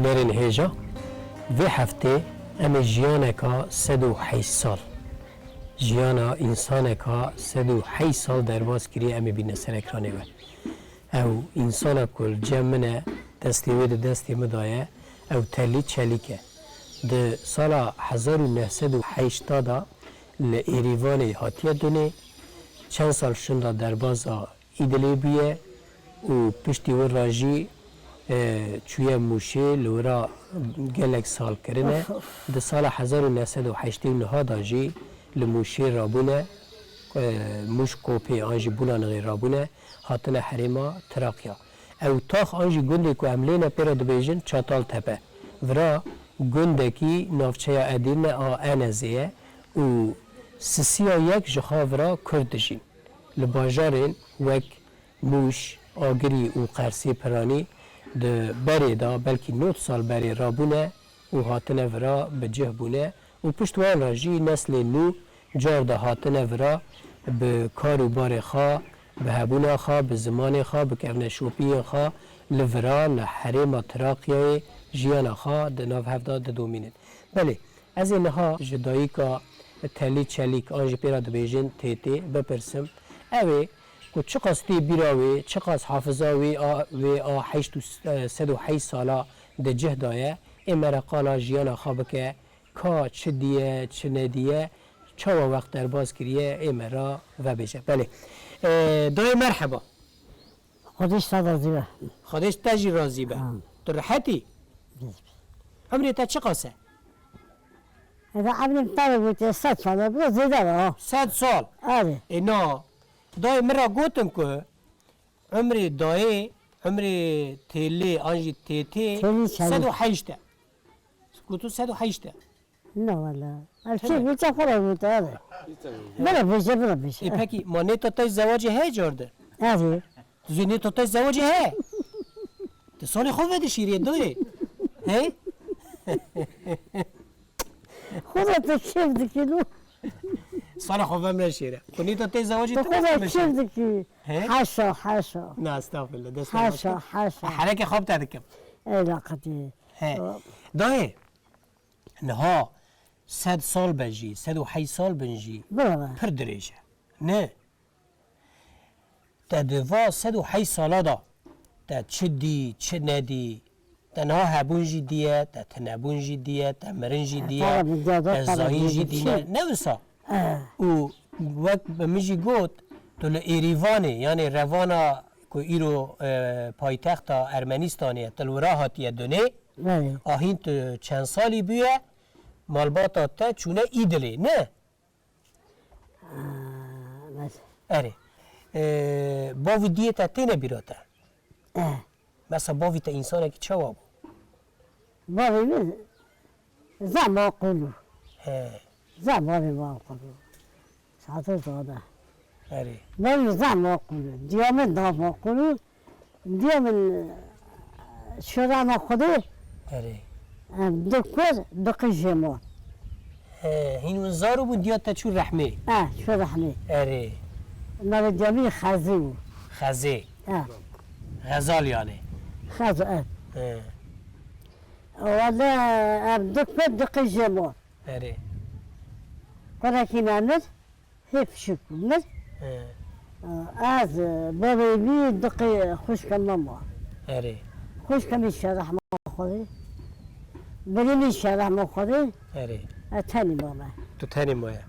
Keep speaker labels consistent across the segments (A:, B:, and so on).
A: بینرین هیجا و هفته ام جیانه که 108 سال جیانا انسان که 108 سال در باز کری ام بینه سر اکرانه و او انسان کل جمعه دستی و دستی مدایه او تلی چلیکه ده سال 1980 لایریوان هاتیه دونه چند سال شنده در باز ایدلی بیه و پشتی و راجی چوی موشه لورا گلک سال کرنه ده سال 1989 داجی لموشه رابونه موش کوپی آنجی بولان غیر رابونه هاتنه حریما تراقیا او تاخ آنجی گنده که عملینه پیرا دبیجن چاتال تپه ورا گنده کی نافچه ادین آنزیه و سسیا یک جخا ورا کردشین لباجارین وک موش آگری و قرسی پرانی ده بری دا بلکی 9 سال بری رابونه و هاتنه ورا به جه بونه و پشتوان راجی نسل نو جار ده هاتنه ورا به کارو بار خواه به هبونه خواه به زمان خواه به کفن شوپی خواه لورا لحرم تراقیای جیان خواه ده ناف هفته ده دومینید بله از اینها جدایی که تلی چلیک آنج پیرا ده بیجن تیتی بپرسم اوه که چه قصدی بیراوی چه قصد حافظاوی و 108 سالا ده جه دایه امرا قالا جیانا خواب که چه دیه چه ندیه چه وقت در باز کریه امرا و بشه بله دای مرحبا
B: خودش تا راضی به
A: خودش تجی راضی به تو راحتی عمری تا چه قصه
B: اذا عمري مطلع بود 100 سال بود زیاده
A: 100 سال
B: آره
A: اینا دای مرا گوتم که عمری تیلی آنجی تیتی 108 گوتو 108
B: نه والا الچه بیچه خوره بود آره بلا بشه
A: ای پکی ما نه تا زواج هی جورده
B: آره
A: زینی تا زواج هی تو سال خوب ودی شیریه دوی هی
B: خودت چه دکیلو
A: سال خوبم نشیره کنی تا زواج تو
B: خودت چه دکی حاشا
A: نه استغفر الله دست
B: حاشا
A: حرکت خوب ترکم
B: علاقتی
A: دای نه 100 سال بنجی 108 سال بنجی
B: برای
A: پر دریجه نه تا دوا 108 ساله دا تا چه دی چه ندی تنها هبونجی دیه تا تنبونجی دیه تا مرنجی دیه تا زاینجی دیه نه وسا و وقت بمیجی گوت تو ایریوانه یعنی روانا که ایرو پایتخت ارمنیستانیه تلورا هاتیه دونه آهین تو چند سالی بیه مالباتا تا چونه ایدلی نه اره باوی دیه تا تینه بیراتا مثلا باوی تا انسانه که چه وابو
B: باوی زمان قلو زمان ما قلو ساعت زاده
A: اره
B: باوی زمان قلو دیامن داما قلو دیامن شورا ما خودی
A: اره
B: دکتر دکتر جمع
A: هینون زارو بود دیاد تا چون رحمه
B: شو رحمی
A: اره
B: نام جمعی خزی بود
A: خزه غزال یعنی
B: خزی ولی دکتر دکتر جمع
A: اره
B: کنه کی نمید هیچ شکل از بابی بی دکتر خوش کنم ما
A: اره
B: خوش کنی شرح ما خودی بریمی شرح ما خودی
A: اره
B: اتنی بابا
A: تو تنی مایه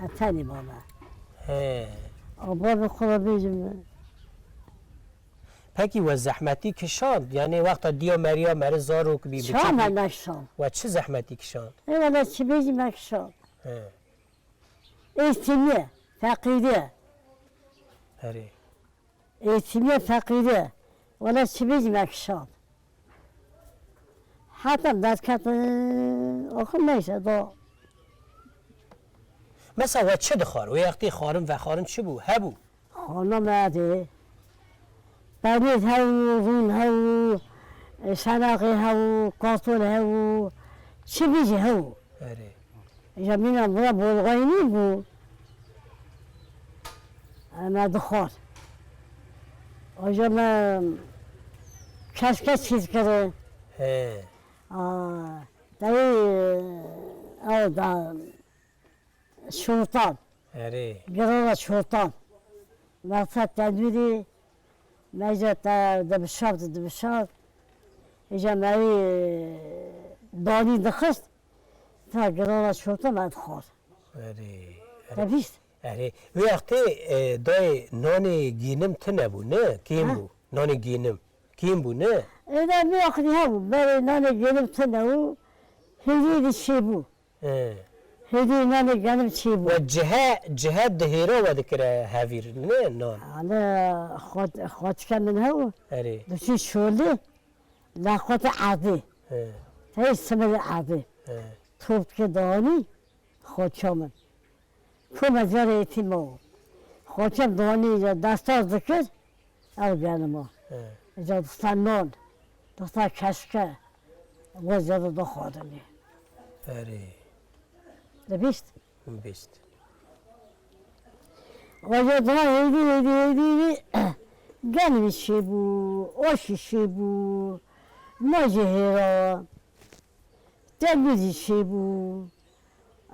B: اتنی بابا
A: اه.
B: بابا خدا بیجم
A: پکی و زحمتی کشاند یعنی وقتا دیا مریا مره زارو که بی
B: شام نکشان
A: و چه زحمتی کشاند
B: ولی چی بیجم نکشان ایتیمیه فقیده
A: اره
B: ایتیمیه فقیده ولی چی بیجم نکشان حتی دست کت آخر نیشه دو
A: مثلا و چه دخار و یقتی خارم و خارم چه بو هبو
B: خانم عده بریت هاو رون هاو شناقی هاو قاطون هاو چی بیجی هاو
A: اره
B: جميعا برا بولغايني بو انا دخار اجا ما كاش چیز کرده دایی او دا شرطان
A: اره
B: قرار شرطان مقصد تدویری مجا تا دبشاب اجا مایی دانی دخست تا قرار شرطان ادخار
A: اره
B: تبیست
A: اره وقتی دای نان گینم ته نبو نه کیم بو نان گینم کیم بو نه
B: اینا می آخری هم برای نان گرم تنو هدی چی بو هدی نان گرم چی بو
A: و جهه دهیرا و دکره هاویر نه نان
B: حالا خود کن هاو
A: اره
B: دوشی شولی لا خود عادی تای سمر عادی توپ که دانی خود چامن تو مزار ایتیمو خود چام دانی دستاز دکر او گرمو جا دستان نان دستان کشکه و زیاده دو خودمی
A: اره
B: دبیست
A: بیست
B: و جا دارن هیدی گنمی چی بو آشی چی بو ماجی هیرا دلبیزی چی بو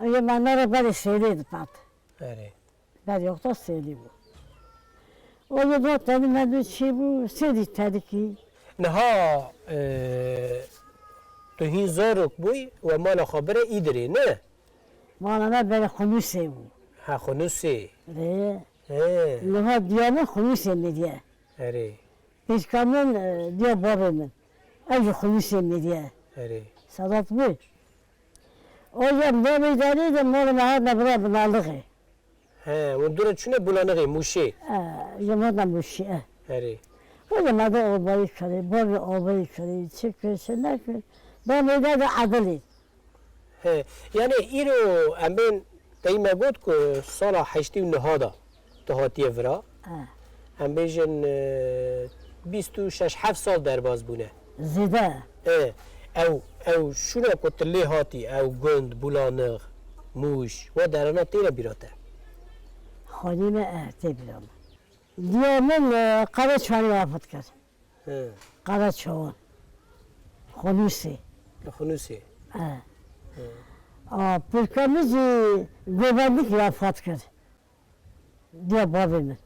B: اگه من نارا بری سیلی دپت
A: اره
B: بری اختا سیلی بو و جا دو تدی مدو چی بو سیلی تدی کی
A: نها تو هین زارک بوی و مال خبره ایدری نه
B: مانا بری خموسی بو
A: ها خنوسی
B: ره
A: اه
B: نها دیامه خموسی میدیه
A: اره
B: پیش کامن دیا بابه من اگه خموسی میدیه
A: اره
B: صدات بوی اوجا بابی داری ده مال مهار نبرا بنالغه
A: ها و دور چونه بولانقی موشه
B: یه نموشی
A: اره
B: اوجا مده آبایی کردی بابی آبایی کردی چه کرشه نکرد بابی داده عدلی
A: ها یعنی ایرو امین دایما گفت که سال 89 تا هاتیه ورا هم بیشن 26 7 سال در باز بونه
B: زیده
A: او شونه کتلی هاتی او گند بولانق موش و درنا تیره بیراته
B: خانیم احتی بیرم دیامن قرار چوانی وافت کرد قرار چوان خلوصی
A: خنوسی
B: پرکامیزی گوبندی که وفات کرد دیا بابی من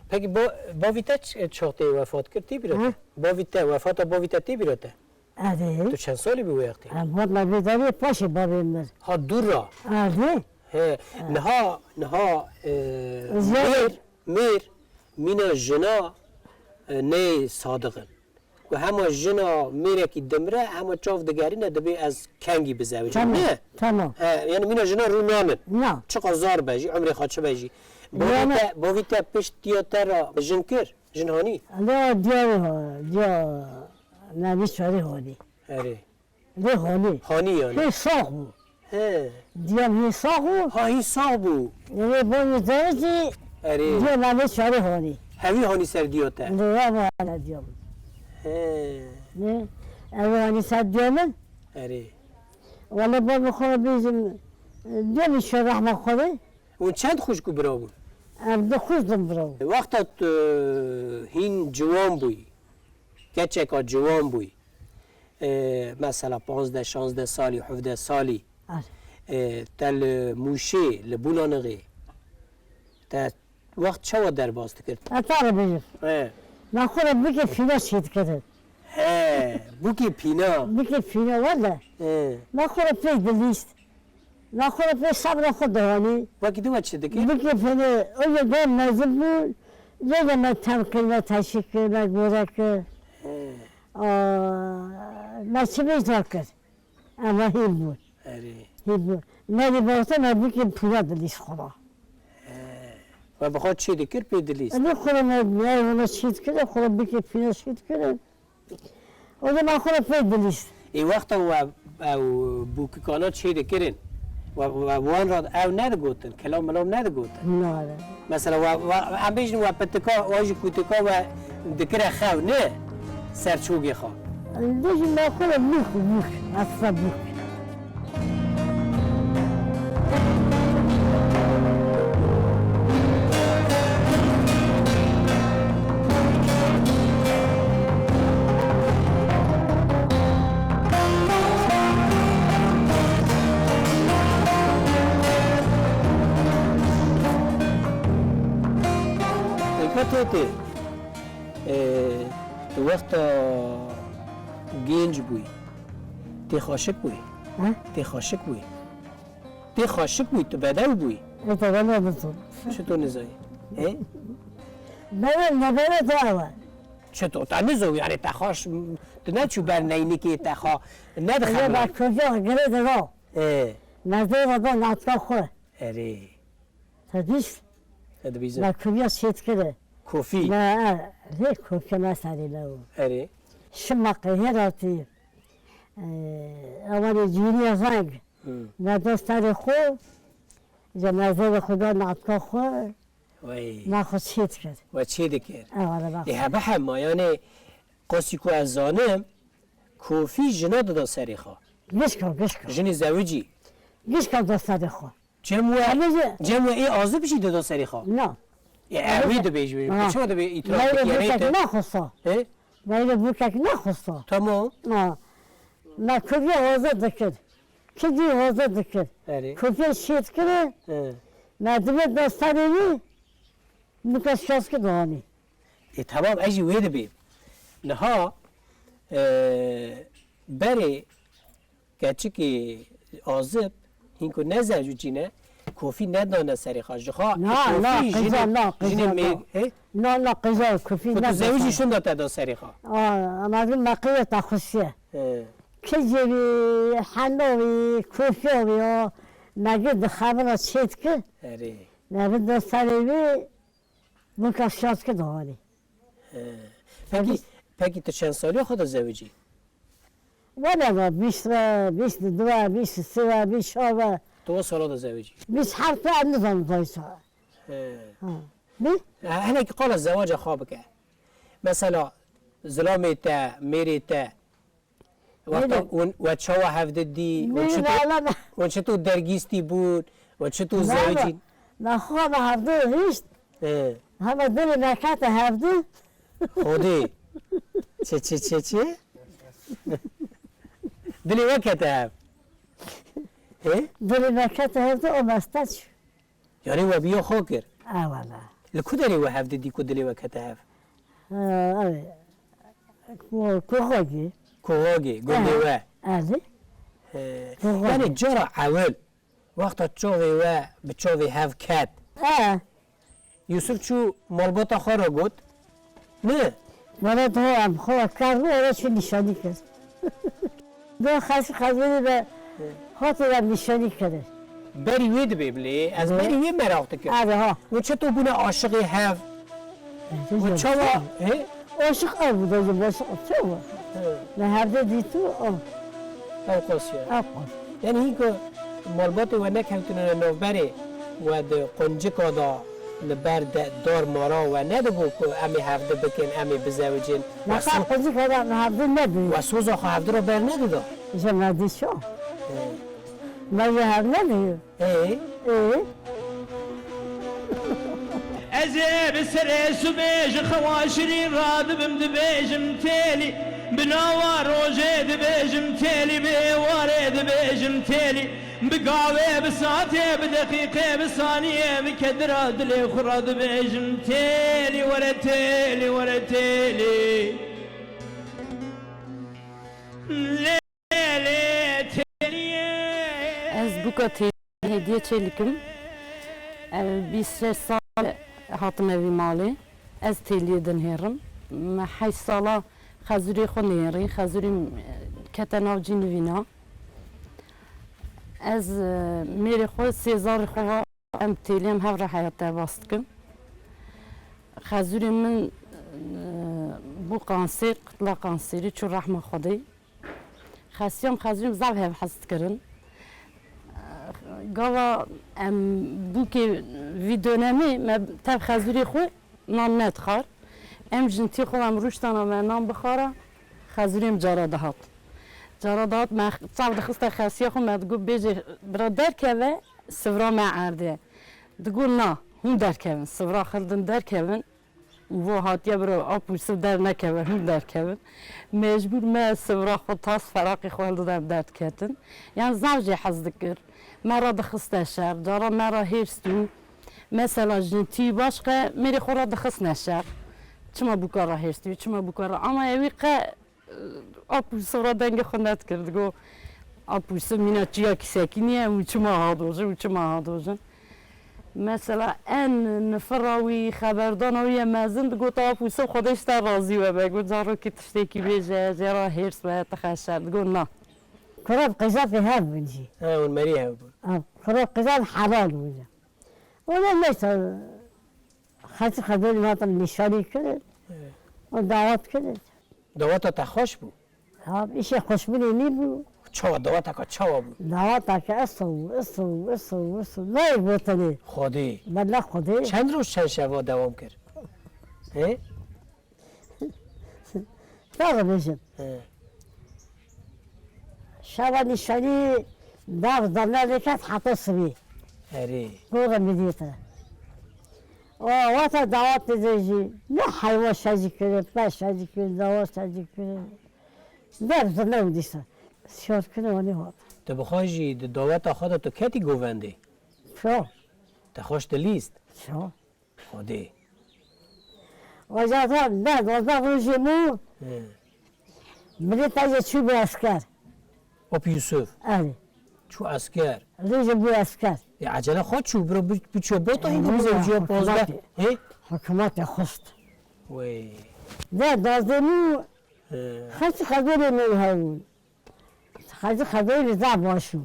A: پکی با ویتا چاقتی وفات کرد تی بیراته با ویتا وفات با ویتا تی بیراته تو چند سالی به وقتی
B: بود مبیداری پاش بابی من
A: ها دور را نها میر مینا جنا نه صادقن و همه جنا میره که دمره همه چاف دگری نه دبی از کنگی بزوجه نه
B: تمام
A: یعنی مینا جنا رو نامن
B: نه
A: چقدر زار بجی عمری خود چه بجی با ویتا پشت دیاتر را جنکر جنهانی
B: لا دیا نبی چاری هونی
A: اره
B: دی هونی
A: هانی یعنی
B: هی ساق بود دیام هی ساق بود
A: ها هی ساق بو
B: یعنی با درجی
A: اره
B: دیا نبی چاری هونی
A: همی هانی سر دیاتر
B: لیا ما دیام
A: اه
B: نه اوانی صد دیامن
A: اره
B: ولی با بخواه بیزم دیمی شد رحمه خوده
A: اون چند خوشکو برا بود؟
B: ام دو خوش دم برو
A: وقتا هین جوان بوی کچکا جوان بوی مثلا 15 16 سالی 17 سالی تل موشه لبولانغی تا وقت چه در باز کرد؟
B: اتاره بجم من خودم بگه پینا شید کرد
A: بوکی پینا
B: بگه پینا ولی من خودم پی دلیست من خودم پی صبر خود دهانی
A: وکی دو چه دکی؟
B: بگه پینا اوی گام نزد بود یه من تمکن و تشکر و گوره من چه بیزار کرد اما هیم بود هیم بود نه باید من بگه پینا دلیست خدا
A: و بخواد چی دکر پی دلیست؟
B: اما خودم نه شید کرد خودم بگه پینا شید کرد اوی من خودم پی دلیست
A: ای وقتا و بوککانا چی دکرین؟ و وان راد او ندگوتن کلام ملام ندگوتن
B: نه
A: مثلا و هم بیشن و پتکا واجی کوتکا و دکر خو نه سرچوگی خوا
B: دیگه من خودم بوک اصلا بوک
A: پتیتی تو وقت گنج بوی تی خاشک بوی تی خاشک بوی تی خاشک بوی تو بدو بوی
B: اتفاقا نمیتون
A: چطور نزایی؟
B: نه دعوه
A: چطور تا نزایی یعنی تخاش تو نچو بر نینی که تخا
B: اگه
A: ندخل
B: با کجا گره دارا نزده و با نطفه خواه
A: اره
B: تدیست
A: هده بیزن
B: با کبیا سید کرده
A: کوفی
B: نه لی کوفی نساری لو
A: اره
B: شمقه هراتی اولی جوری زنگ نه دوستار خو جنازه خدا نطفه خواه
A: وای
B: ما خود سید کرد
A: و چی دکر؟
B: اولا با
A: ای همه هم یعنی قصی که از زانم کوفی جنا دادا سری خوا
B: گش کن
A: جنی زوجی
B: دوستار خو
A: جمع ای آزو بشی دادا سری خوا
B: نه
A: اوی دو بیش بیم چه دو بی ایتراف
B: میل
A: بکنی
B: بوکک
A: تو؟
B: نخواستا میل بوکک نخواستا
A: تمام
B: ما کبی آزاد دکر کبی آزاد دکر
A: اره
B: کبی شید کرده مردم دستانی مکس شاست که دهانی
A: ای تمام اجی وی دو بیم نها بری گچه که آزب هینکو نزجو چینه کوفی ندانه سری خواهد جخوا
B: نه قضا نه قضا کفی
A: تو زوجی شون داده دا سری خواه
B: مردم مقیه تخصیه که جوی حنوی کفیوی مگه دخبر چید که
A: اره
B: نبید دستانی مکس شاست که دهانی
A: پکی تو چند سالی خود زوجی؟
B: ولی ما 22 23 24
A: تو سالا دا زوجی؟
B: 20 حرف نظام دایسا بی؟
A: هنه که قال الزواج خواب که مثلا ظلامي تا ميري تا وتشوا هفد دي وشتو درجيستي بود وشتو زوجي
B: لا خواب هفده هیست همه دل نکت هفده
A: خودی چه دلی وکت هف
B: دل نکت هفده او مستد شو
A: یعنی و بیا خوکر
B: اولا
A: لکو دلی و هفده دی کو دلی وکت هف
B: کوغاگی
A: کوغاگی گنده و
B: اله
A: یعنی جرا اول وقتا چووی و به چووی هف کت یوسف چو مالباتا خواه را گود؟ نه
B: والا تو هم خواه کرد و چه نشانی کرد دو خزینی به خاطر هم نشانی کرد
A: بری وید بیبلی از بری وید مراقت کرد
B: آره ها
A: و چطور بونه عاشقی هف و چوا
B: عاشق ام بوده باشه چوا نه هر دو دیتو
A: او قاسیه
B: اقا
A: یعنی این که مالبات و نکهتونه نوبری و ده قنجه که دا لبر دار مارا و ندبو که امی هفته بکن امی بزوجین
B: نفر قضی که هفته نداری
A: و سوز آخه هفته رو بر ندیدا
B: ایشا ندی شو مگه هفته نداری
C: ازيب سريس وبيج خواشرين رادب دبيجم تيلي بنوار روجي دبيجم تيلي بواري دبيجم تيلي بقاوي بساعتي بدقيقة بثانية بكدرة دلي خرا دبيجم تيلي ورا تيلي ورا تيلي ليلي تيلي
D: از بوكا هدية تشيلكم 26 سال هاتم في مالي از تيلي دنهرم ما حي سالا خزوري خونيري خزوري كتناو جنوينا از ميري خو سيزار خو ام تيلي ام هفر حياتي باستكم خزوري من بو قانسير قتلا قانسيري چو رحمة خدي خاسيام خزوري زاو هف حست كرن قاوا ام بوكي في دونامي ما تاب خزوري خو نان ندخار ام جنتي خو ام روشتانا ما نان بخارا خزوري مجارا دهات جارا دهات ما تصاب دخستا خاسيا خو ما تقول بيجي برا در كوه سفرا ما عرده تقول نا هم در كوه سفرا خلدن در كوه و هاتیا برا آب وسف در نکوه هم در كوه مجبور ما سفرا خو تاس فراقي خو هلدن در كتن يعني زوجي حز ذكر مرا دخست شهر دارا مرا هیرستو مثلا جنتی باشقه میری خورا دخست نشر چما بکارا هیرستو چما بکارا اما اوی قه آپوس را دنگ خوندت کرد گو آپوس مینا چیا کساکینیه و چما هادوزن و چما هادوزن مثلا ان نفراوی خبردانوی مزن گو تا آپوس خودش تا راضی و بگو زارو که تشتکی بیجه زیرا هیرس و تخشد گو نه
B: كراب قزاف هاب بنجي
A: والمريها
B: كراب قزاف حلال وجه ولا ليس خاطر خذوني ما طن نشاري كده ودعوات كده
A: دواتا تخوش بو
B: ها إشي خوشبوني نيبو
A: چاوا دواتا که چاوا بو
B: دعواتك أصو لا يبوتني
A: خودی
B: بلا خدي
A: چند روز چند شبا دوام کرد
B: لا بيجن شاوا نشاري دار ضمنا كانت حتى صبي
A: اری
B: قورة مديته واتا دعوات تزيجي لا حيوان شاجي كده باش شاجي كده دعوات شاجي كده دار ضمنا وديسا شور كده وني هو
A: تو بخواجی دواتا خدا تو کتی گوونده
B: شو
A: تخوش دلیست
B: شو
A: خودی
B: وجاتا بعد وضع روجي مو بديت اجي شو بأسكار
A: اپ یوسف
B: أهلي
A: چو اسکر
B: روجي بو أسكار
A: عجله خود چو برو بچو بوتا این بزرجی پازده
B: حكومات خست
A: وی
B: ده دازدمو خلص خذوني من هاون خذوني ذا باشو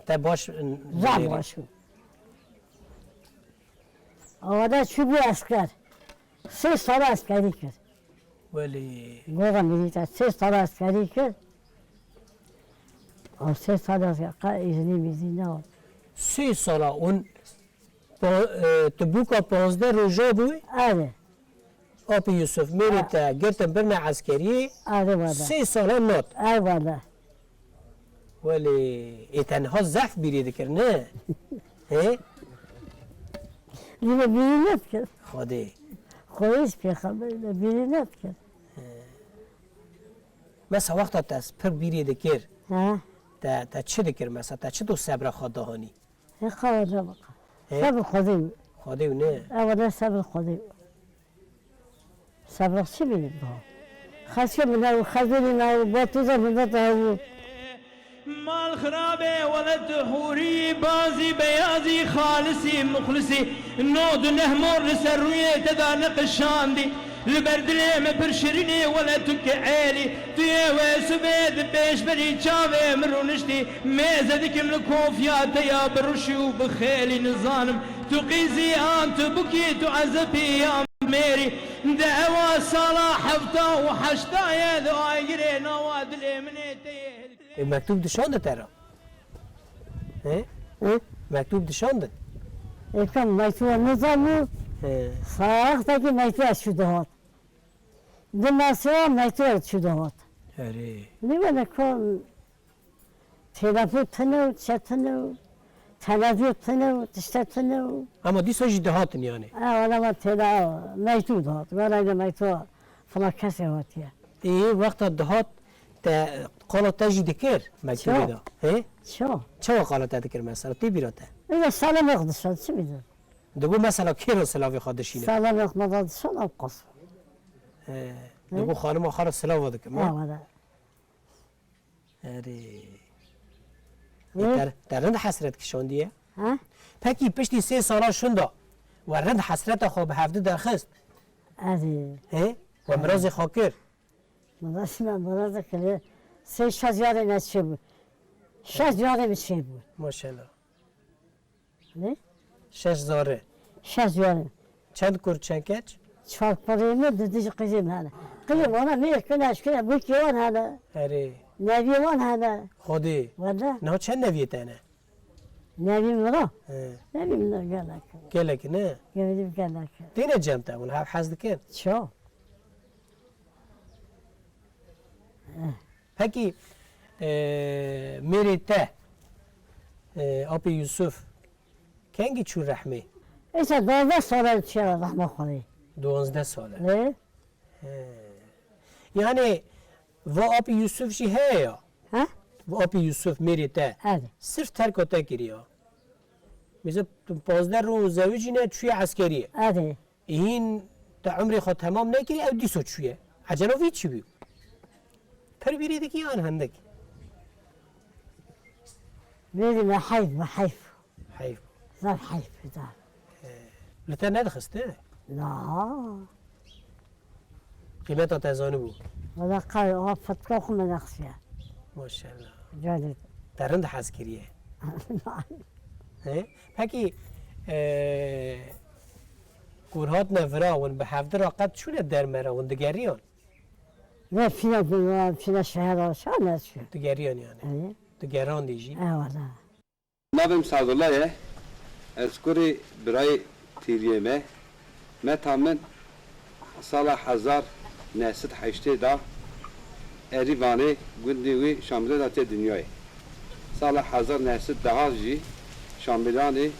A: تا باش
B: ذا باشو وده شو بو أسكار 3 سال عسكري كر
A: ولی
B: قوغا مليتا 3 سال عسكري كر أو 3 سال عسكري إذني بزينا
A: 3 ساله اون تبوکا 15 روزا بوی
B: آره
A: آپ یوسف میری تا گرتن برنه عسکری
B: آره وادا
A: 3 ساله نات
B: آره وادا
A: ولی تنها ضعف بیرید کر نه
B: لینا بینت کرد
A: خودی
B: خویش پی خبر بینت کرد
A: مثلا وقتا تا پر بیرید کر
B: ها
A: تا چه دکر مثلا تا چه تو صبر خود دهانی
B: این خبر نبقى صبر خودی
A: خودی و نه
B: اولا صبر خودی صبر چی بینید با خاصی من خذوني ناو باتوزا من ذاته
C: مال خرابه ولد حوري بازي بيازي خالصي مخلصي نود نهمر سرويه تدانق الشاندي لبردلي مبرشريني ولا تكعيلي تيه وسبيد بيش بري شافي مرونشتي ميزدك من الكوفيات يا برشي وبخيلي نظانم تقيزي انت بكي تعذبي يا ميري دعوة صلاح حفظة وحشتا يا ذواقري نوادلي منيتي
A: مکتوب دشانده ترا مکتوب دشانده
B: یکم میتونه نزامو ساخته که میتونه شده هات دماسه میتونه شده هات
A: اره
B: نیمه کن تلفن تنو چتنو تلفن تنو تشت تنو
A: اما دیسا جی دهاتن یعنی
B: اولا ما تلا میتونه هات ولی نه میتونه فلا کسی هاتیه
A: این وقت دهات تا قالت تجی دکر مکتوبه دا
B: شو
A: چه قالت دکر مثلا تی بیراته
B: اینا سلام اقدشان چی میدون
A: دگو مثلا کی رو سلاوی خودشینه
B: سلام اقدشان ابقص
A: دگو خانم آخر سلاو دکر ما
B: اولا
A: اره در رند حسرت کشاندیه
B: ها
A: پکی پشتی 3 سالا شوندا و رند حسرت خواب هفته درخست
B: اره
A: و مراز خاکر
B: مراد کلی سه شازیاره نشه بود شازیاره میشه بود
A: ماشاءالله
B: نه
A: 6 زاره
B: شازیاره
A: چند کور چند کچ
B: چهار پاره دیدی قزیم هنه قزیم وانا میره کنش کنه بوکی وان هنه
A: اره
B: نبی وان هنه
A: خودی
B: ولا
A: نه چند نویه تنه
B: نبی مرا نبی مرا گلک
A: گلک نه
B: گلک گلک
A: دینه جمتا اون هف حز دکن
B: شو
A: پکی میری ته آبی یوسف کنگی چون رحمه
B: ایسا 12 ساله چرا رحمه خواهی
A: 12 ساله
B: نه
A: یعنی و آبی یوسف جی هیا
B: ها
A: و آبی یوسف میری ته
B: اره
A: صرف ترک و تکریا میزه 15 روز زوجی نه چوی عسکریه
B: اره
A: این تا عمری خود تمام نکری او دیسو چویه عجلو وی چی بیو پر بیری دکی آن هندک
B: بيدي ما حيف ما حيف
A: حیف
B: لا حيف ده
A: لتا ندخسته
B: لا
A: قیمتا تزانه بو
B: ولا قال فتكوخ من أخشى
A: ماشاءالله
B: جادت
A: درند حز کریه پکی گورهات نفرا ون به هفته را قد چونه در مرا ون دگریان
B: لا فينا شهر شان أشوف
A: دگریان یعنی
B: إيه
A: دگران دیجی
B: والله
E: نابم سعدالله اسکوری برای تیریمه ما تامن سال 1908 دا اریوانه گندی وی شامل دات دنیای سال 1910 جی شاملانی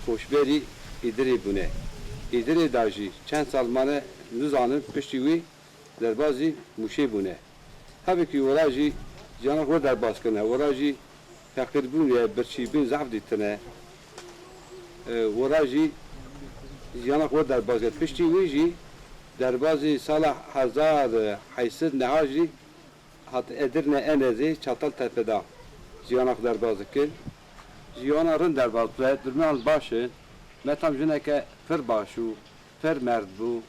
E: کوشبری ایدری بونه ایدری داجی چند سال مانه نزانن پشتی وی دربازی موشی بونه همی که وراجی جانا خود درباز کنه وراجی فقیر بونه برچی بین ضعف دیتنه وراجی جانا خود درباز کرد پشتی ویجی دربازی سال 1800 نهاجی هات ادرنه انزی چطل تپدا جانا خود درباز کرد جانا رن درباز کرد درمیان باشه متام جنه که فر باشو فر مرد بو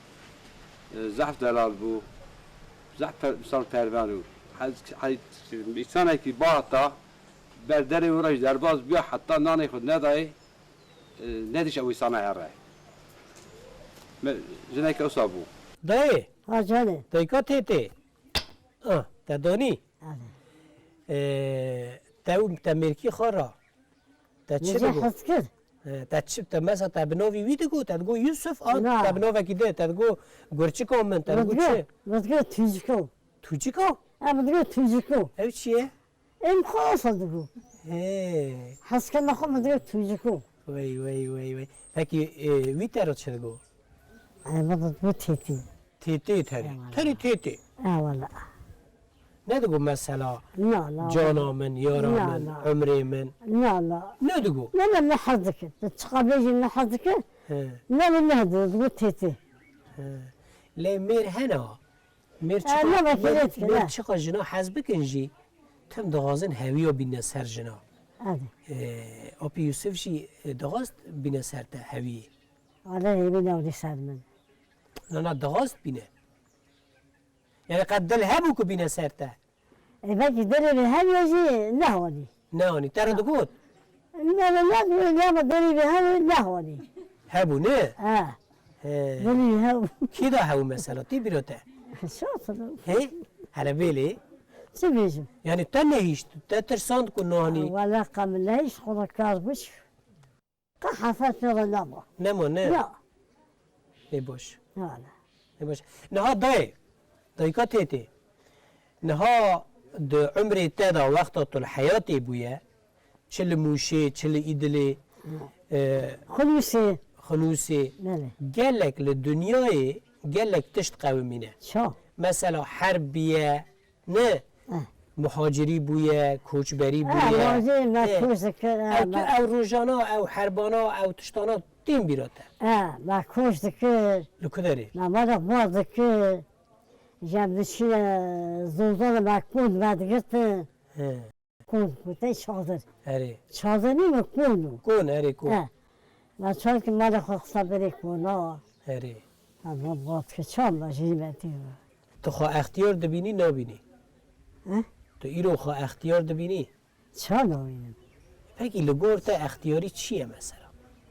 E: ضعف دلال بو ضعف مثال پروانو انسانی که باتا برداری ورش درباز بیا حتی نانی خود ندای ندیش اوی صنایع رای جنه که اصابو
A: دایی
B: أجاني
A: دایی که تیتی تا دانی تا مرکی خورا تا چه
B: نجي
A: بگو
B: حسكر
A: تا چه تا مثلا تا بناوی وی دگو تا دگو یوسف
B: نه.
A: تا بناوی که ده تا دگو گرچی که من تا دگو چه
B: بتقول تيجيكو
A: توچی که
B: بتقول تيجيكو
A: او چیه
B: إم خلاص تقول
A: هی
B: حسكر نخو بتقول تيجيكو
A: وی وی وی وی پکی وی ترا چه دگو
B: أنا بتقول تيتي
A: تیتی تری تیتی
B: والله
A: نه دگو مثلا
B: لا لا
A: جانا من یارا
B: نه،
A: من
B: نه.
A: عمری من
B: لا لا
A: نه دگو
B: لا لا ما حظك تقابلي ما حظك لا لا لا تقول تيتي
A: لی میر هنا میر
B: نه، ما کلیت که
A: میر
B: نه.
A: چقا جنا حزب کنجی تم دغازن هوی و بینه سر جنا
B: هذا
A: آپی یوسف جی دغاست بینه سر تا هوی
B: ولا يبينا ودي سالمن
A: نه نه دغاست بینه یعنی قد دل هبو که بینه سر تا
B: باقي دري بهذا يجي نهوني
A: نه آنی تر دگود
B: لا لا لا لا ما دري بهذا نهوني
A: هبو نه
B: دري بهذا
A: کی دا هبو مثلا تی بیروته
B: شو صدق
A: هی هلا بیلی
B: سبيجم
A: یعنی تا نهیشت تا ترساند کن نهانی
B: ولا قام ليش خذ كاربش حفظ شغل نما
A: نمو نه
B: لا
A: ای باش
B: لا لا
A: ای باش نها دایکا تیتی نها د عمر تدا وقت طول حیاتی بویه چل موشه چل ایدلی
B: خلوصي
A: خلوصی
B: بله
A: گلک لدنیای گلک تشت قومینه
B: شو
A: مثلا حربیه نه مهاجری بویه کوچبری بویه
B: واجه ما
A: اه.
B: كوش ذكر
A: او روزانا او حربانا او تشتانا تیم بیراته
B: ما كوش ذكر
A: لکدری
B: ما مرة ما ذكر جابشي زوزان ما كون بعد قلت كون كنت شاطر
A: اره
B: شاطرني ما كونو
A: کن اره کن
B: ما شان که مرة خود صبري كونا
A: اره
B: اما باب که چام باشه بدی
A: تو خواه اختیار دبینی نبینی
B: اه؟
A: تو ایرو خواه اختیار دبینی
B: چام نبینم
A: پکی لگور تا اختیاری چیه مثلا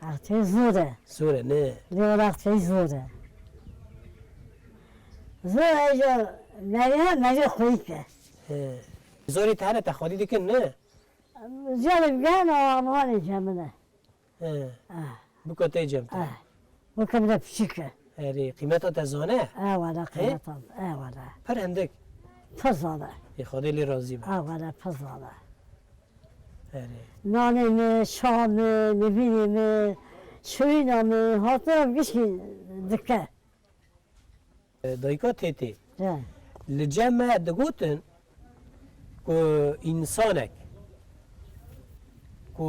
B: اختی زوره
A: زوره نه
B: لیور اختی زوره زوره ایجا مریه خویی که
A: زوری تهره تخوادی دکن نه
B: جالب گن و امانی جمعه
A: بکاته جمتا
B: بکم ده پشیکه
A: اره قیمتا تزانه
B: اولا قیمتان اولا
A: پر اندک
B: پزانه
A: یه خواده لی راضی با
B: اولا پزانه
A: اره
B: نانه شام نبینیم شوینم هاتم گشی دکه
A: دایکا تیتی
B: نه
A: لجمع دگوتن که انسانک که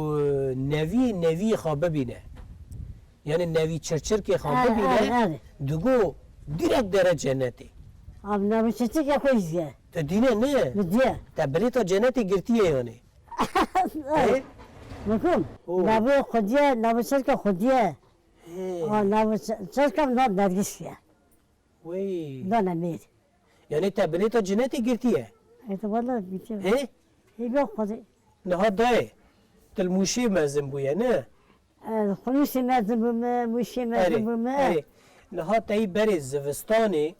A: نوی خواه ببینه یعنی نوی چرچر که خواه ببینه دگو دیرک داره جنتی
B: ام نمیشه که کویزه
A: تا دینه نه
B: بدیه
A: تا بلی تا جنتی گرتیه یعنی
B: مکم
A: اوه.
B: نبی خودیه نبیشه که خودیه نبیشه که نرگیسیه
A: وی
B: نه نمیر
A: یعنی تا بلی تا جنتی گرتیه
B: ایت والا بیچه ای بیا خودی
A: نه دای تلموشی مزم بویه نه
B: خلوصی مزم بومه موشی مزم بومه
A: نه تایی بری زوستانی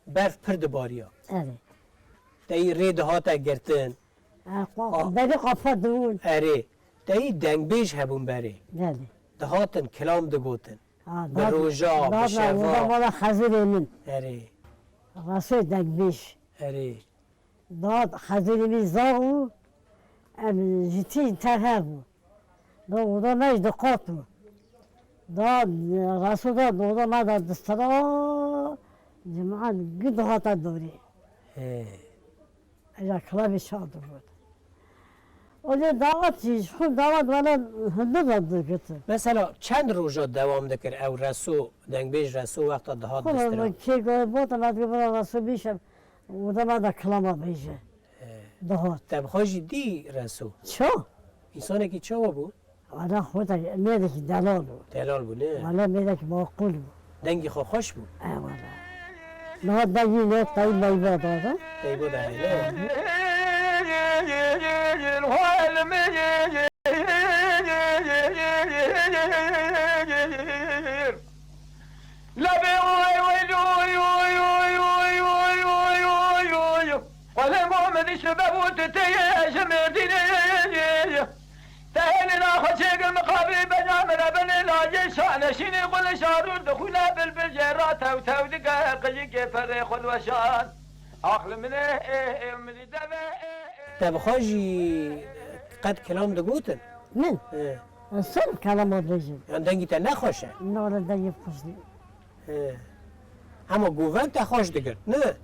A: برف پرد باریا
B: اره
A: تایی رید هاتا گرتن
B: بری قفا دون
A: اره تایی دنگ بیش هبون بری
B: بله
A: دهاتن کلام دگوتن به روژا به شوا
B: مالا خزیر من
A: اره
B: رسول دنگیش
A: اره
B: داد خزیر من زاو ام جتی انتخاب دو ودا مش دقاتو داد رسول داد ما داد دسترا جماعة قد هاتا دوري اجا كلامي شاد بود ولی دعوت چیز خود دعوت ولی هنده داد کتی
A: مثلا چند روژا دوام دکر او رسو دنگ بیش رسو وقتا دهات
B: خب
A: دسترا
B: کی گوی بود ما دیگه برای رسو بیشم و ما دا کلاما بیشه دهات
A: تب خوشی دی رسو
B: چو
A: انسانه که چه بو؟
B: وانا خود میده که دلال بود
A: دلال بو نه
B: وانا میده که معقول بود
A: دنگی خو خوش بو
B: وانا نه دایی نه تایی لیبا دادا
A: ای بو ده نه
C: نشینی قل شارون دخولا بالبجرة تو تو دقا قجي فري خذ وشان عقل منه من دبا
A: تب خوشی قد کلام دگوتن
B: من سن کلام بیشه
A: یعنی دنگی تا نخوشه
B: نه دایی خوشی
A: اما گوون تا خوش دگر نه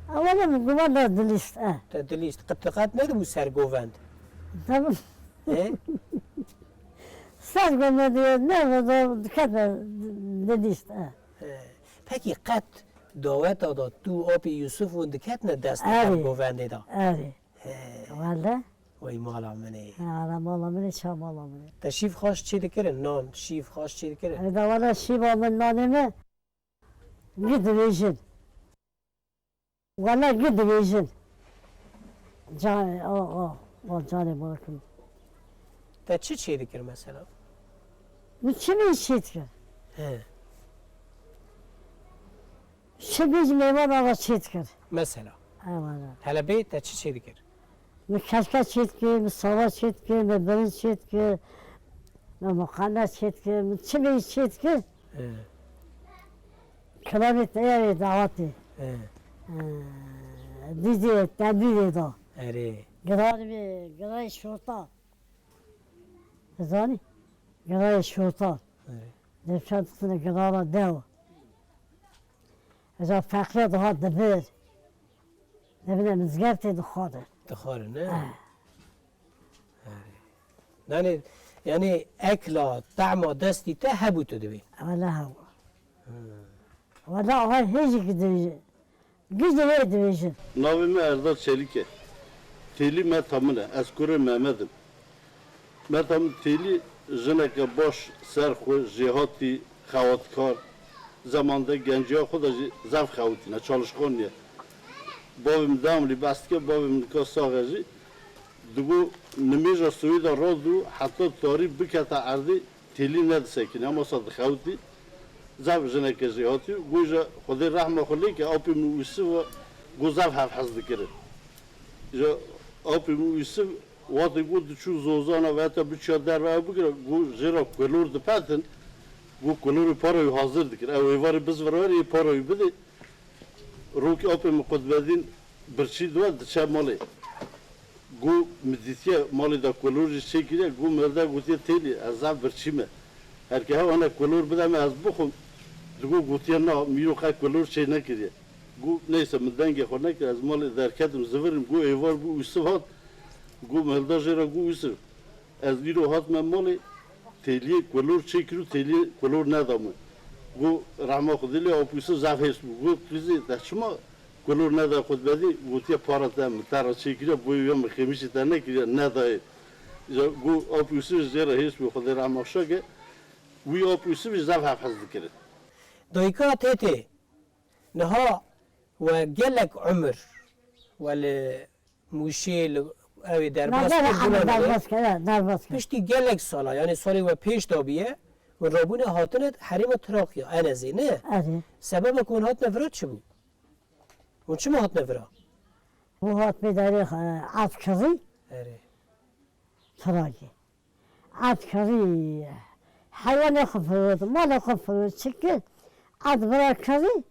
B: اولا گوان داد دلیست
A: تا دلیست قد ندبو سر گووند
B: تمام سر گوان دیگه نه دکت دلیست
A: پکی قد دعوت داد تو آب یوسف و دکت نه دست
B: آره.
A: گوونده دا
B: آره والا
A: وای مالا منه
B: آره مالا منه چه مالا منه
A: تا شیف خوش چی دکره نان شیف خوش چی دکره
B: اگه والا شیبا من نانمه گید ویژن والا گید ویژن جان جان مالکم
A: تا چی دکر مثلا
B: bu kimi işitki? Şimdi meyvan ala çitkir.
A: مثلا
B: Eyvallah.
A: هلا بیت تا چی دکر
B: Mi kaşka çitki, mi sava çitki, mi beri çitki, مقنعه شد که چه میشد که کلامی تیاری دعوتی دیدی تبدیلی دا
A: اره
B: گرای شورتا زانی گرای شورتا نشان کنه گرای دو از فقره ده دبیر دبیر مزگرتی دخواره
A: دخاره نه نه یعنی اکلا طعم دستی ته هبو تو دوی
B: ولا هو ولا هاي هيجي كده جزء واحد ويجي
F: Navime Erdal Çelik'e. Teli metamine, eskure Mehmet'im. Metam teli jineke boş serxu jihati xavatkar zamanda genciya xuda zav xavutine çalışkoniye. Bavim damli bastke bavim nika sağacı. Dugu nimija suyu da rodu hatta tarih bikata ardi teli ne desekine ama sad xavuti. زاف جنك جهاتي جوجا خذي رحمة خليك أبي موسف جوزاف هف حزد كره جا أبي موسف وقت يقول شو زوزانا وقت بتشاد در وابكره جو جرا كلور دبتن جو كلور بارو حاضر دكره أو يواري بس وراي بارو يبدي روك أبي مقد بدين برشيد وقت شاب مالي جو مديتيا مالي دا كلور شيء كده جو مردا قلتي تيلي أزاف برشيمه هركي هوا أنا كلور بدأ ما أسبقهم تقول قلتينا ميرو خا كلور شيء نكريه جو ليس من دنجة خو نكره از مال دركات مزفرم جو إيوار جو يوسف هات جو مهلدا جرا جو يوسف از ميرو هات من مالي تيلي كلور شيء كرو تيلي كلور ندامه جو رحمة خدلي أو يوسف زافيس جو كذي تشما كلور ندا خد بدي قلتي بارا تام ترى شيء كده بو يوم خميس تاني كده ندا جو أو يوسف جرا هيس بخد رحمة شاكه وی آپوسی به زاف حفظ کرد.
A: دایکات هتی نها و گلک عمر ولی موشیل اوی درباس
B: درباس
A: پشتی گلک سالا یعنی سالی و پیش دابیه و رابون هاتنت حریم تراقیا انزی نه سبب کن هات نفرات چه بود؟ اون چه ما هات نفرا؟
B: و هات بداری عاد کری
A: اره
B: تراقی عاد کری حيوان يخفض ما له خفض شكل عاد برا كذي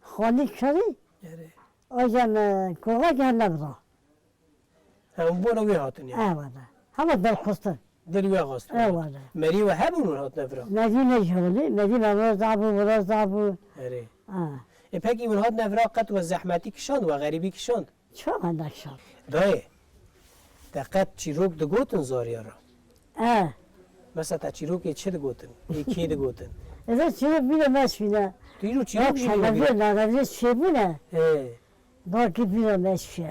B: خالي كذي
A: اره
B: أجن كوغا جهنم نبضه
A: هم بونا وی هاتن یعنی
B: والله هم بالخصة
A: دلوی غاست
B: والله
A: مری و همون هات نفرا
B: مدينة جهولي مدينة ولا زعبو
A: اره پکی اون هات نفرا قط و زحمتی کشاند و غریبی کشاند
B: شو عندك شر
A: دایه دقت چیروک دگوتن زاریارا مثلا تا چیروکی چه دگوتن یکی دگوتن
B: إذا شو بينا ماشي فينا
A: دیرو چیروک
B: تنظير لا شيء بينا باقي بينا ماشي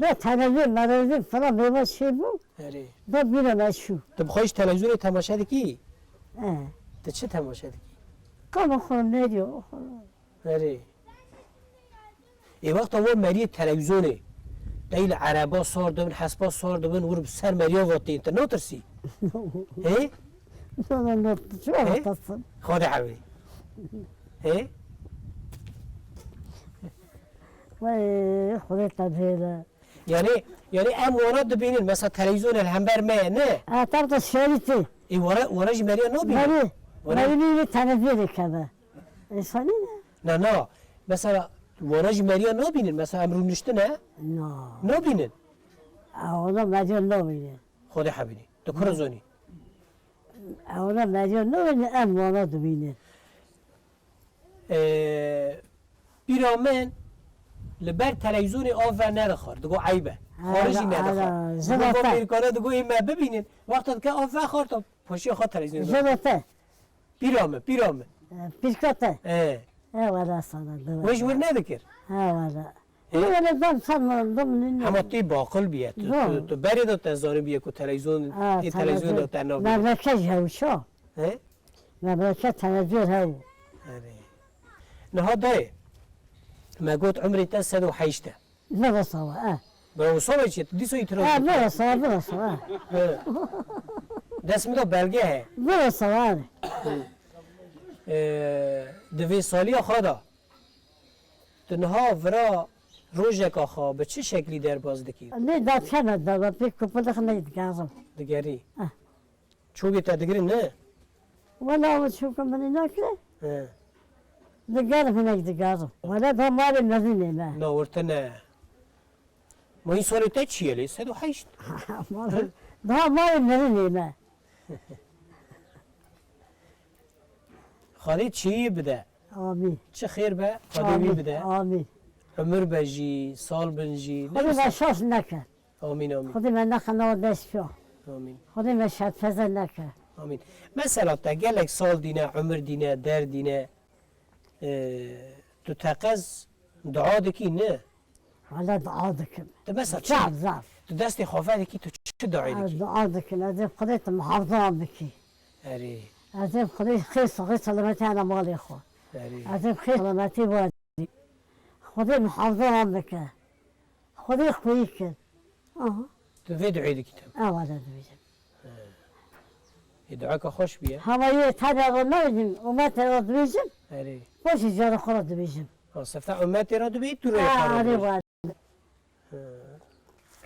B: لا تنظير ما فلان بينا شيء بو
A: اره
B: ده بينا ماشي
A: تو بخوایش تلویزیون تماشا دکی تو چه تماشا دکی
B: كم خون نيجو
A: اره ای وقت اول مری تلویزیونه دیل عربا سار دبن حسبا سار دبن ور سر مریا واتی انت نو ترسی ها
B: لا شو هتصل
A: خود حبیبی ها
B: وای خودت تبهیله
A: یعنی ام ورا دبینین مثلا تلویزیون الهمبر ما نه
B: تبغى شريتي
A: ای ورا مریا نو بینین
B: مري تنظير كذا إنساني
A: نه مثلا ورا مریا نو بینین مثلا امرو نشته نه نو بینین
B: اولا مديون نوبيني
A: خود حبیبی تو کرزونی
B: اولا مديون نوبيني ام ولا دبيني
A: بیرامن لبر تلویزیون آور نرخار دگو عیبه خارجی ندخار دگو میرکانه دگو این ما ببینین وقتی که آور خار تا پشی خواه تلویزیون
B: زلطة
A: بیرامه
B: بيسكوتة
A: اه
B: ولا صار
A: ویش ور ندکر
B: ولا دم صار ضمن
A: اما تی باقل بیاد تو بری دو تزاری بیاد که تلویزیون این تلویزیون دو تنها بیاد
B: مملكة هو شو مملكة تنظير هو
A: نه دای ما قلت عمري تسد وحيشته
B: لا صوا
A: بوصوي شيء دي سوي ترى
B: لا صوا
A: ده اسمه ده بلغه ہے
B: لا صوا
A: دوی سالی خدا تنها ورا روزک آخا به چه شکلی در باز دکی
B: نه داد کنه داد پیک کپل خنه دکارم
A: دگری چوبی تا دگرین نه
B: ولا وشوكم من هناك
A: اه.
B: دقارة هناك دقارة ولا ده مال النزيل ما
A: نه ورته نه ما این سال تا چیه لی 108
B: ده مال النزيل ما
A: خالی چی بده
B: آمين
A: چه خیر به خالی بده
B: آمين
A: عمر بجی سال بنجی
B: خذي ما شاش نكر
A: آمین آمین
B: خذي ما نخل نود نشفه
A: آمین
B: خذي ما شاد فزل نكر
A: آمین مثلا تا گلک سال دینه عمر دینه در دینه تو تقز دعا دکی نه
B: على دعادك
A: تو بس
B: شعب زعف
A: تو دست خوافه دکی تو چه دعایی دکی
B: دعادك لازم قضيت محافظة بكي
A: اره
B: لازم قضيت خيص سلامتي أنا مالي خو
A: اره
B: لازم خيص سلامتي وادي خذي محافظة بك خذي خويك
A: تو وی دعایی دکی تو
B: ولا دويجم
A: دعا که خوش بیه
B: هما يتابع ونوجم وما ترى دويجم
A: اره
B: باش جاري خورا دويجم
A: صفتا امت را دو بید تو روی
B: هذه
A: خراب
B: وادي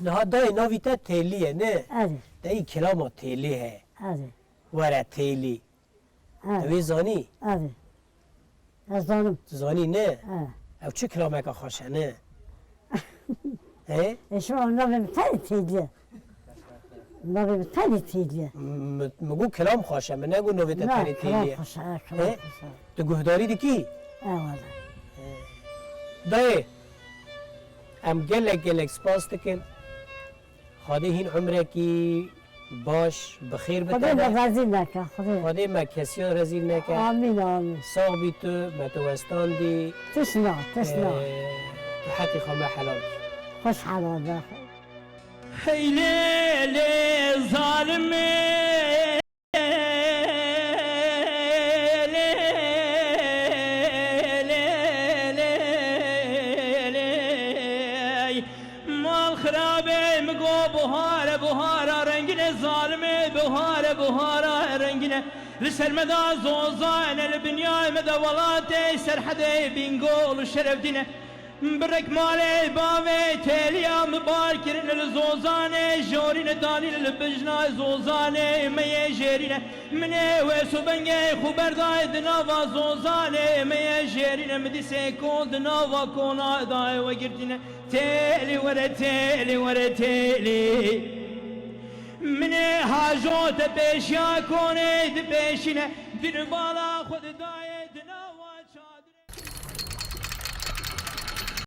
A: نه دای ناوی تا تیلیه نه
B: هذه
A: دای کلام تیلیه
B: هذه
A: وره تیلی
B: هذه
A: دوی زانی
B: هذه الظالم
A: زانی نه او چه کلامه که خوشه نه
B: ايش هو النبي متاني تيجي النبي متاني تيجي
A: مگو کلام خوشه من نگو نوی تا
B: لا
A: تیلی
B: كلام
A: تیلیه
B: خشعة كلام
A: إيه؟
B: خشعة
A: تو گهداری دی کی
B: والله
A: دای ام گلک سپاس دکن خاده هین عمره کی باش بخیر
B: خذي
A: بتنه
B: غازي لك خذي
A: خاده ما کسیان رزیل نکه
B: آمين آمين
A: ساق بی تو متوستان دی
B: تسمع تسمع
A: تو حقی خامه حلال
B: خوش حلال داخل
C: هی لیلی ظالمی مال خرابه مگو بهاره رنگینه ظالمه بهاره رنگینه لسر مدى زوزان البنيان مدى ولاتي سرحدي بينقول وشرف دينه برك مالي بابي تيليا مباركرين الزوزاني جورين داني البجنا زوزاني مي جيرين مني ويسو بنجي خبر داي دنافا زوزاني مي جيرين مدي سيكون دنافا كونا داي وقردين تيلي ورا تيلي مني حاجوت بيشيا كوني دبيشينه دين بالا خد داي